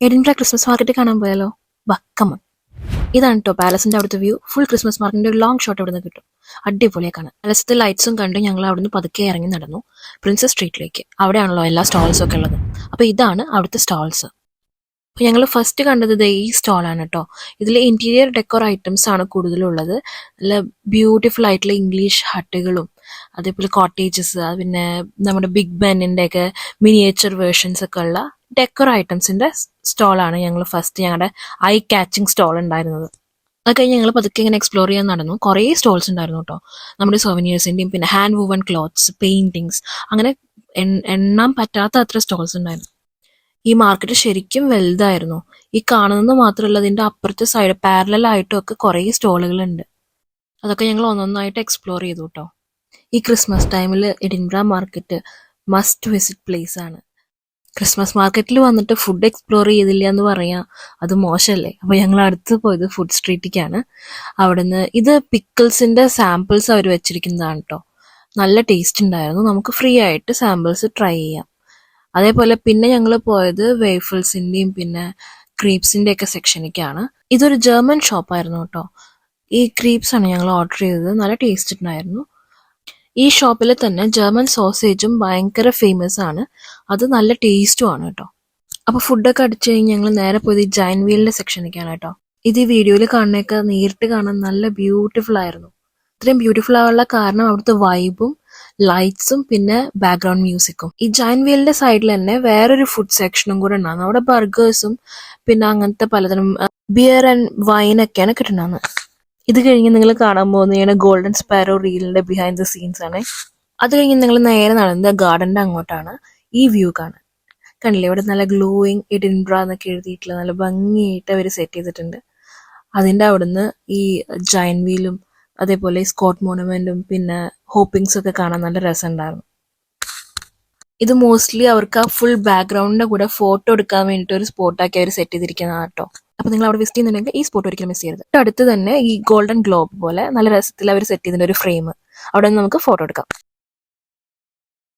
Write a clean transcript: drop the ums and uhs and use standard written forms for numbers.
എഡിൻബ്ര Christmas market കാണാൻ പോയാലോ? വക്കമൺ. ഇതാണ് കേട്ടോ പാലസിന്റെ അവിടുത്തെ വ്യൂ. ഫുൾ ക്രിസ്മസ് മാർക്കറ്റിന്റെ ഒരു ലോങ് ഷോട്ട് അവിടെ നിന്ന് കിട്ടും. അടിപൊളിയെ കാണാൻ. പാലസത്തെ ലൈറ്റ്സും കണ്ട് ഞങ്ങൾ അവിടുന്ന് പതുക്കെ ഇറങ്ങി നടന്നു പ്രിൻസസ് സ്ട്രീറ്റിലേക്ക്. അവിടെയാണല്ലോ എല്ലാ സ്റ്റോൾസും ഒക്കെ ഉള്ളത്. അപ്പോൾ ഇതാണ് അവിടുത്തെ സ്റ്റോൾസ്. അപ്പോൾ ഞങ്ങൾ ഫസ്റ്റ് കണ്ടത് ഈ സ്റ്റോളാണ് കേട്ടോ. ഇതിൽ ഇന്റീരിയർ ഡെക്കോർ ഐറ്റംസ് ആണ് കൂടുതലുള്ളത്. നല്ല ബ്യൂട്ടിഫുൾ ആയിട്ടുള്ള ഇംഗ്ലീഷ് ഹട്ടുകളും അതേപോലെ കോട്ടേജസ്, പിന്നെ നമ്മുടെ ബിഗ് ബെന്നിന്റെ ഒക്കെ മിനിയേച്ചർ വേർഷൻസ് ഒക്കെ ഉള്ള ഡെക്കോർ ഐറ്റംസിന്റെ സ്റ്റോളാണ് ഞങ്ങൾ ഫസ്റ്റ് ഞങ്ങളുടെ ഐ കാച്ചിങ് സ്റ്റോൾ ഉണ്ടായിരുന്നത്. അത് കഴിഞ്ഞ് ഞങ്ങൾ പതുക്കെ ഇങ്ങനെ എക്സ്പ്ലോർ ചെയ്യാൻ നടന്നു. കുറേ സ്റ്റോൾസ് ഉണ്ടായിരുന്നു കേട്ടോ. നമ്മുടെ സോവനിയേഴ്സിന്റെയും പിന്നെ ഹാൻഡ് വൂവൺ ക്ലോത്ത്സ്, പെയിന്റിങ്സ്, അങ്ങനെ എണ്ണാൻ പറ്റാത്ത അത്ര സ്റ്റോൾസ് ഉണ്ടായിരുന്നു. ഈ മാർക്കറ്റ് ശരിക്കും വലുതായിരുന്നു. ഈ കാണുന്നത് മാത്രമല്ല, ഇതിന്റെ അപ്പുറത്തെ സൈഡ് പാരലൽ ആയിട്ടും ഒക്കെ കുറേ സ്റ്റോളുകൾ ഉണ്ട്. അതൊക്കെ ഞങ്ങൾ ഒന്നൊന്നായിട്ട് എക്സ്പ്ലോർ ചെയ്തു കേട്ടോ. ഈ ക്രിസ്മസ് ടൈമിൽ എഡിൻബ്ര മാർക്കറ്റ് മസ്റ്റ് വിസിറ്റ് പ്ലേസ് ആണ്. ക്രിസ്മസ് മാർക്കറ്റിൽ വന്നിട്ട് ഫുഡ് എക്സ്പ്ലോർ ചെയ്തില്ല എന്ന് പറയാം, അത് മോശമല്ലേ? അപ്പോൾ ഞങ്ങൾ അടുത്ത് പോയത് ഫുഡ് സ്ട്രീറ്റിലേക്കാണ്. അവിടുന്ന് ഇത് പിക്കിൾസിന്റെ സാമ്പിൾസ് അവർ വെച്ചിരിക്കുന്നതാണ് കേട്ടോ. നല്ല ടേസ്റ്റ് ഉണ്ടായിരുന്നു. നമുക്ക് ഫ്രീ ആയിട്ട് സാമ്പിൾസ് ട്രൈ ചെയ്യാം. അതേപോലെ പിന്നെ ഞങ്ങൾ പോയത് വേഫിൾസിന്റെയും പിന്നെ ക്രീപ്സിന്റെ ഒക്കെ സെക്ഷനിലേക്കാണ്. ഇതൊരു ജർമ്മൻ ഷോപ്പായിരുന്നു കേട്ടോ. ഈ ക്രീപ്സ് ആണ് ഞങ്ങൾ ഓർഡർ ചെയ്തത്. നല്ല ടേസ്റ്റ് ഉണ്ടായിരുന്നു. ഈ ഷോപ്പിൽ തന്നെ ജർമ്മൻ സോസേജും ഭയങ്കര ഫേമസ് ആണ്. അത് നല്ല ടേസ്റ്റും ആണ് കേട്ടോ. അപ്പോൾ ഫുഡൊക്കെ അടിച്ചു കഴിഞ്ഞ് ഞങ്ങൾ നേരെ പോയത് ഈ ജൈന്റ് വീലിന്റെ സെക്ഷനിലേക്കാണ് കേട്ടോ. ഇത് ഈ വീഡിയോയിൽ കാണുന്നതൊക്കെ നേരിട്ട് കാണാൻ നല്ല ബ്യൂട്ടിഫുൾ ആയിരുന്നു. ഇത്രയും ബ്യൂട്ടിഫുൾ ആവാനുള്ള കാരണം അവിടുത്തെ വൈബും ലൈറ്റ്സും പിന്നെ ബാക്ക്ഗ്രൗണ്ട് മ്യൂസിക്കും. ഈ ജൈന്റ് വീലിന്റെ സൈഡിൽ തന്നെ വേറൊരു ഫുഡ് സെക്ഷനും കൂടെ ഉണ്ടാകുന്നു. അവിടെ ബർഗേഴ്സും പിന്നെ അങ്ങനത്തെ പലതരം ബിയർ ആൻഡ് വൈനൊക്കെയാണ് കിട്ടുന്നത്. ഇത് കഴിഞ്ഞ് നിങ്ങൾ കാണാൻ പോകുന്നതാണ് ഗോൾഡൻ സ്പാരോ റീലിന്റെ ബിഹൈൻഡ് ദ സീൻസ് ആണ്. അത് കഴിഞ്ഞ് നിങ്ങൾ നേരെ നടന്നത് ഗാർഡന്റെ അങ്ങോട്ടാണ് ഈ വ്യൂ കാണാൻ. കണ്ടില്ലേ, ഇവിടെ നല്ല ഗ്ലോയിങ് എഡിൻബ്ര എന്നൊക്കെ എഴുതിയിട്ടുള്ള നല്ല ഭംഗിയായിട്ട് അവർ സെറ്റ് ചെയ്തിട്ടുണ്ട്. അതിന്റെ അവിടുന്ന് ഈ ജൈന്റ് വീലും അതേപോലെ സ്കോട്ട് മോണമെന്റും പിന്നെ ഹോപ്പിങ്സും ഒക്കെ കാണാൻ നല്ല രസമുണ്ടായിരുന്നു. ഇത് മോസ്റ്റ്ലി അവർക്ക് ആ ഫുൾ ബാക്ക്ഗ്രൗണ്ടിന്റെ കൂടെ ഫോട്ടോ എടുക്കാൻ വേണ്ടിയിട്ട് ഒരു സ്പോട്ടാക്കി അവർ സെറ്റ് ചെയ്തിരിക്കുന്നതാണ് കേട്ടോ. അപ്പോൾ നിങ്ങൾ അവിടെ വിസിറ്റ് ചെയ്യുന്നുണ്ടെങ്കിൽ ഈ സ്പോട്ട് ഒരിക്കലും മിസ് ചെയ്യരുത്. അടുത്ത് തന്നെ ഈ ഗോൾഡൻ ഗ്ലോബ് പോലെ നല്ല രസത്തിൽ അവർ സെറ്റ് ചെയ്തിട്ടുണ്ട് ഒരു ഫ്രെയിം. അവിടെ നിന്ന് നമുക്ക് ഫോട്ടോ എടുക്കാം.